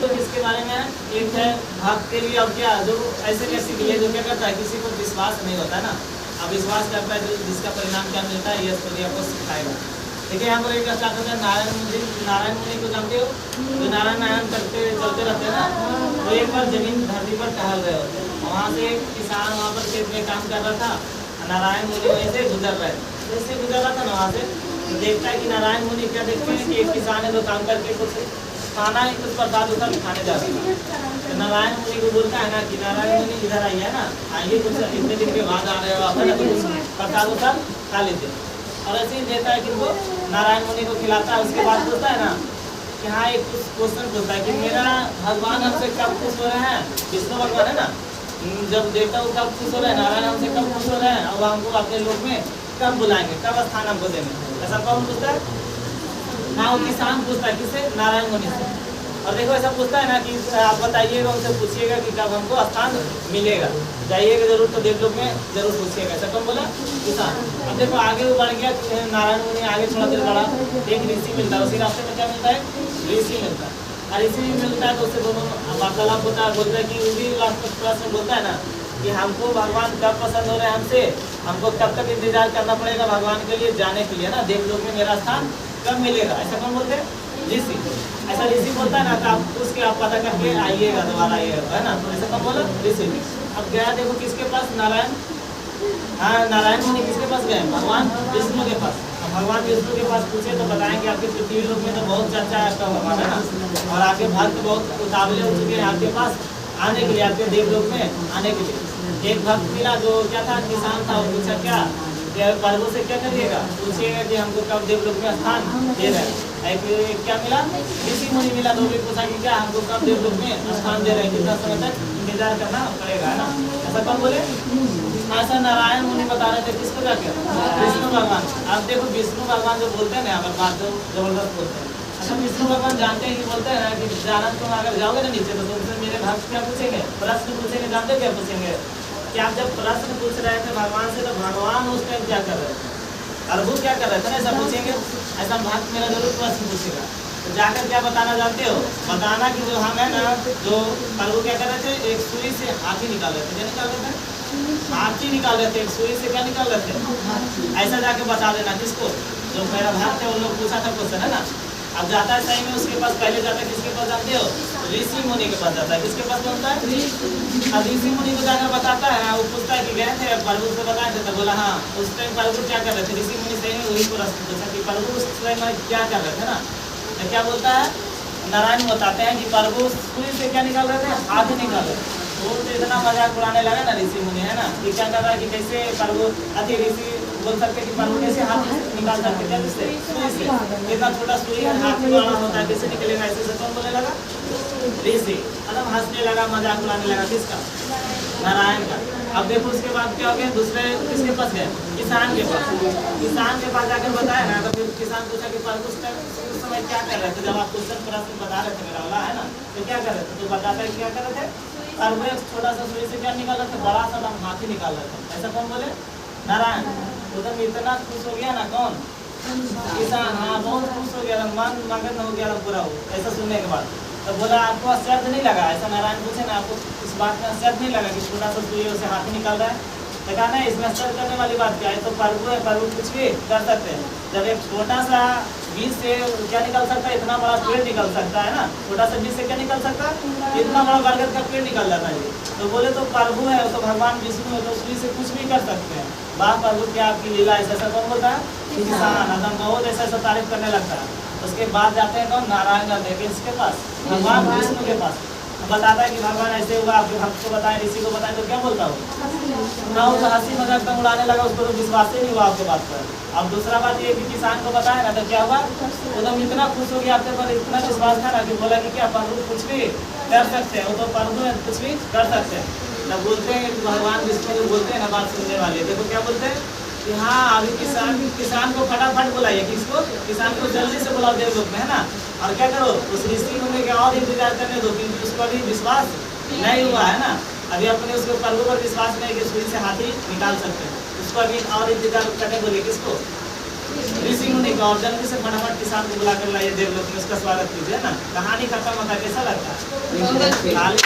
तो इसके बारे में एक है भक्त के लिए। अब क्या जो ऐसे व्यक्ति के लिए जो क्या करता है, किसी को विश्वास नहीं होता है ना, अब विश्वास करता है जो जिसका परिणाम क्या मिलता है, ये स्टोरी आपको सिखाएगा। देखिए यहाँ पर एक स्टार्ट होता है नारायण मुनि को जानते हो, जो नारायण करते चलते रहते हैं ना, तो एक बार जमीन धरती पर टहल रहे होते हैं, वहाँ से एक किसान वहाँ पर खेत में काम कर रहा था, नारायण मुनि वहीं से गुजर रहे, जैसे गुजर रहा था ना वहाँ से, तो देखता है कि नारायण मुनि क्या देखते हैं कि एक किसान है जो काम करके कुछ खाना ही कुछ प्रसाद उधर खाने जा रहे हैं। तो नारायण मुनि को बोलता है ना कि नारायण मुनि इधर आइए ना, आइए कुछ इतने दिन के बाद आ रहे हो आप, है ना, तो कुछ प्रसाद उधर खा लेते। और ऐसे ही देता है कि वो नारायण मुनि को खिलाता है। उसके बाद बोलता है ना कि हाँ एक कुछ क्वेश्चन पूछता है कि मेरा भगवान हमसे कब खुश हो रहे हैं, विष्णु भगवान है ना, जब देवता वो कब खुश हो रहे हैं, नारायण हमसे कब खुश हो रहे हैं, और हमको अपने लोक में कब बुलाएंगे, कब स्थान हमको देंगे, ऐसा कौन पूछता है ना, वो किसान पूछता है, किससे, नारायण मुनि से। और देखो ऐसा पूछता है ना कि आप बताइएगा, उनसे पूछिएगा कि कब हमको स्थान मिलेगा, जाइएगा जरूर तो देवलोक में जरूर पूछिएगा, ऐसा कौन बोला, किसान। अब देखो आगे वो बढ़ गया, नारायण मुनि आगे थोड़ा देर बढ़ा, एक ऋषि मिलता है, उसी रास्ते में क्या मिलता है, ऋषि मिलता है। और ऋषि मिलता है तो उससे दोनों वार्तालाप होता है, बोलता है कि उसी लास्ट में बोलता है ना कि हमको भगवान कब पसंद हो रहे हैं हमसे, हमको कब तक इंतजार करना पड़ेगा भगवान के लिए जाने के लिए ना, देवलोक में मेरा स्थान कब मिलेगा, ऐसा कौन बोलते हैं, ऋषि। ऐसा ऋषि बोलता है ना तो आप उसके आप पता करके आइएगा, दोबारा आइएगा, है ना, तो ऐसा कौन बोला, ऋषि। अब गया देखो किसके पास, नारायण, हाँ नारायण मुनि किसके पास गए, भगवान विष्णु के पास। भगवान विष्णु के पास पूछे तो बताएंगे आपके पृथ्वी लोक में तो बहुत चर्चा है आपका भगवान, है ना, और आपके भक्त बहुत उतावले हो चुके हैं आपके पास आने के लिए, आपके देवलोक में आने के लिए। एक भक्त मिला जो क्या था, किसान था, वो पूछा क्या प्रभु से क्या करिएगा, पूछिएगा कि हमको कब देवलोक में स्थान दे रहे हैं। एक क्या मिला, ऋषि मुनि मिला, तो भी पूछा कि क्या हमको कब देवलोक में स्थान दे रहे हैं, कितना समय तक इंतजार करना पड़ेगा, है ना, ऐसा कौन बोले, ऐसा नारायण मुनि बता रहे थे, किसको जाके, विष्णु भगवान। अब देखो विष्णु भगवान जो बोलते हैं ना, अगर बात जो जबरदस्त बोलते हैं, अच्छा विष्णु भगवान जानते हैं कि बोलते हैं ना कि जाना तुम अगर जाओगे ना नीचे तो तुमसे मेरे भक्त क्या पूछेंगे, प्रश्न पूछेंगे, जानते क्या पूछेंगे, कि आप जब प्रश्न पूछ रहे थे भगवान से तो भगवान उस टाइम क्या कर रहे थे, प्रभु क्या कर रहे थे ना, ऐसा पूछेंगे। ऐसा भक्त मेरा जरूर प्रश्न पूछेगा, तो जाकर क्या बताना जानते हो, बताना कि जो हम है ना, जो प्रभु क्या कर रहे थे, एक सुई से हाथी निकाल रहे थे, क्या निकाल रहे थे, हाथी निकाल रहे थे, एक सुई से क्या निकाल रहे थे, ऐसा जाके बता देना। किसको, जो मेरा भक्त है उन लोग पूछा था क्वेश्चन, है ना। अब जाता है सही में उसके पास, पहले जाता है किसके पास जानते हो, ऋषि मुनि के पास जाता है, किसके पास बनता है, अब ऋषि मुनि को जाकर बताता है, वो पूछता है कि गए थे प्रभु से बताए थे, तो बोला हाँ उस टाइम प्रभु क्या कर रहे थे, ऋषि मुनि सही में वही प्रश्न पूछा कि प्रभु उस टाइम क्या कर रहे थे ना, तो क्या बोलता है, नारायण बताते हैं कि प्रभु सुई से क्या निकाल रहे थे, हाथ निकाल रहे थे। वो तो इतना मजाक उड़ाने लगा ना ऋषि मुनि, है ना, कि क्या कर रहा है कि कैसे प्रभु अति ऋषि बोल सकते कि प्रभु कैसे हाथ निकाल सकते, क्या से सुई से, इतना छोटा सुई है, हाथ बड़ा होता है, कैसे निकलेगा, ऐसे से कौन बोलने लगा, ऋषि, मतलब हंसने लगा, मजाक उड़ाने लगा, किसका, नारायण का। अब देखो उसके बाद क्या हो गया, दूसरे किसके पास गए, किसान के पास। किसान के पास जाकर बताया ना, तो फिर किसान पूछा कि प्रभु उस समय क्या कर रहे थे, जब आप क्वेश्चन प्रश्न बता रहे थे मेरा वाला, है ना, तो क्या कर रहे थे, तो बताता है क्या कर रहे थे, प्रभु एक छोटा सा सुई से क्या निकाल रहे थे, बड़ा सा हाथी निकाल रहे थे, ऐसा कौन बोले, नारायण। उधर इतना खुश हो गया ना, कौन, किसान, हाँ बहुत खुश हो गया, मन मगन हो गया पूरा हो, ऐसा सुनने के बाद। तो बोला आपको आश्चर्य नहीं लगा, ऐसा नारायण पूछे ना, आपको इस बात में आश्चर्य नहीं लगा कि छोटा सा सुई उसे हाथी निकाल रहा है, तो कहा नहीं इसमें आश्चर्य करने वाली बात क्या है, तो प्रभु है, प्रभु कुछ भी कर सकते हैं। जब एक छोटा सा बीज से क्या निकल सकता है, इतना बड़ा पेड़ निकल सकता है ना, छोटा सा बीज से क्या निकल सकता है, इतना बड़ा बरगद का पेड़ निकल जाता है। तो बोले तो प्रभु है, तो भगवान विष्णु है, तो सुई से कुछ भी कर सकते हैं, बाप प्रभु क्या आपकी लीला, ऐसा कौन बोलता है, किसान। एकदम बहुत ऐसा तारीफ करने लगता है। उसके बाद जाते हैं कौन, नारायण जाते हैं किसके पास, भगवान विष्णु के पास, बताता है कि भगवान ऐसे हुआ, आपके भक्त को बताएं, ऋषि को बताएं, तो क्या बोलता हो ना, वो तो हंसी मजाक एकदम उड़ाने लगा, उसको तो विश्वास ही नहीं हुआ आपके बात पर। अब दूसरा बात ये कि किसान को बताया ना, तो क्या हुआ, एकदम इतना खुश हो गया आपके पर, इतना विश्वास था ना कि बोला कि क्या प्रभु कुछ भी कर सकते हैं, वो तो प्रभु कुछ भी कर सकते हैं। ना बोलते हैं भगवान विष्णु जो बोलते हैं ना, बात सुनने वाले, देखो क्या बोलते हैं कि हाँ अभी किसान को फटाफट बुलाइए, किसको, किसान को जल्दी से बुलाओ देवलोक में, है ना, और क्या करो उस ऋषि मुनि के और इंतजार करने दो, क्योंकि उसको अभी विश्वास नहीं हुआ है ना, अभी अपने उसको प्रभु पर विश्वास नहीं कि सुई से हाथी निकाल सकते हैं, उसको अभी और इंतजार करने बोलिए, किसको, ऋषि मुनि का, और जल्दी से फटाफट किसान को बुला कर लाइए देवलोक में, उसका स्वागत कीजिए ना। कहानी खत्म होता है, कैसा लगता है? खाली